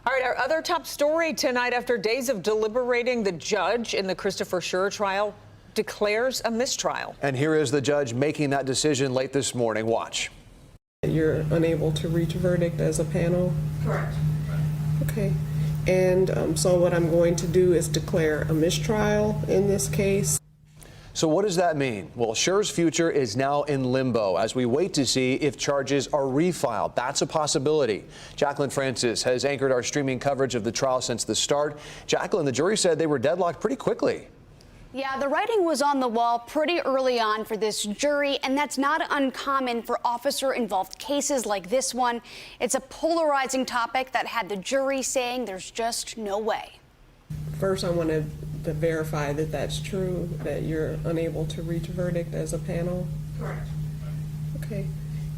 All right, our other top story tonight: after days of deliberating, the judge in the Christopher Schurr trial declares a mistrial. And here is the judge making that decision late this morning. Watch. You're unable to reach a verdict as a panel? Correct. Okay. And so what I'm going to do is declare a mistrial in this case. So what does that mean? Well, Schurr's future is now in limbo as we wait to see if charges are refiled. That's a possibility. Jacqueline Francis has anchored our streaming coverage of the trial since the start. Jacqueline, the jury said they were deadlocked pretty quickly. Yeah, the writing was on the wall pretty early on for this jury, and that's not uncommon for officer-involved cases like this one. It's a polarizing topic that had the jury saying there's just no way. First, I want to verify that that's true, that you're unable to reach a verdict as a panel? Correct. Okay.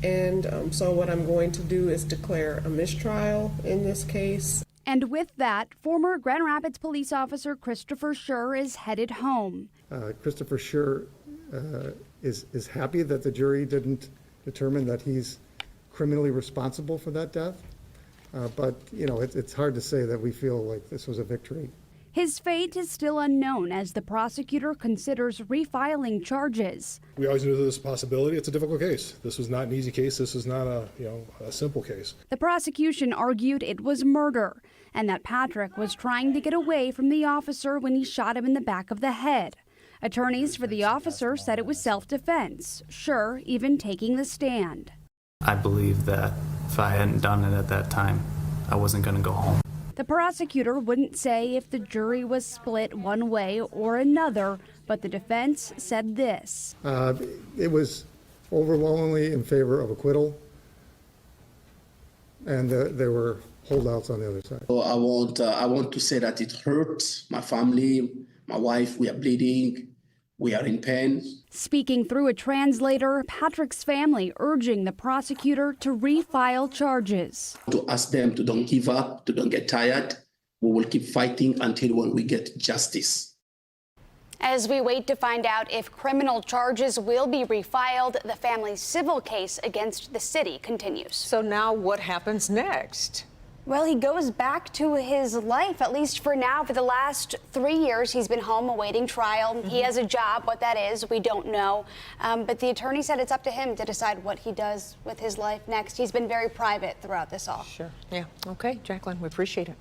And so what I'm going to do is declare a mistrial in this case. And with that, former Grand Rapids police officer Christopher Schurr is headed home. Christopher Schurr is happy that the jury didn't determine that he's criminally responsible for that death. But, you know, it's hard to say that we feel like this was a victory. His fate is still unknown as the prosecutor considers refiling charges. We always knew there was a possibility. It's a difficult case. This was not an easy case. This was not a simple case. The prosecution argued it was murder and that Patrick was trying to get away from the officer when he shot him in the back of the head. Attorneys for the officer said it was self-defense, Schurr even taking the stand. I believe that if I hadn't done it at that time, I wasn't going to go home. The prosecutor wouldn't say if the jury was split one way or another, but the defense said this. It was overwhelmingly in favor of acquittal, and there were holdouts on the other side. So I want to say that it hurts my family, my wife. We are bleeding. We are in pain. Speaking through a translator, Patrick's family urging the prosecutor to refile charges. To ask them to don't give up, to don't get tired. We will keep fighting until when we get justice. As we wait to find out if criminal charges will be refiled, the family's civil case against the city continues. So now what happens next? Well, he goes back to his life, at least for now. For the last 3 years, he's been home awaiting trial. He has a job. What that is, we don't know. But the attorney said it's up to him to decide what he does with his life next. He's been very private throughout this all. Sure. Yeah. Okay, Jacqueline, we appreciate it.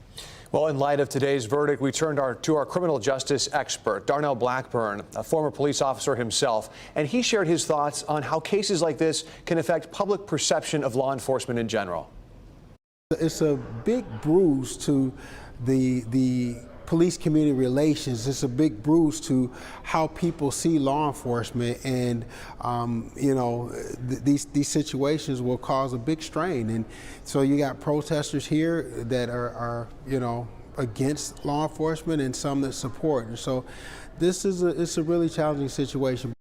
Well, in light of today's verdict, we turned to our criminal justice expert, Darnell Blackburn, a former police officer himself, and he shared his thoughts on how cases like this can affect public perception of law enforcement in general. It's a big bruise to the police community relations. It's a big bruise to how people see law enforcement, and you know, these situations will cause a big strain. And so you got protesters here that are you know, against law enforcement, and some that support. And so this is it's a really challenging situation.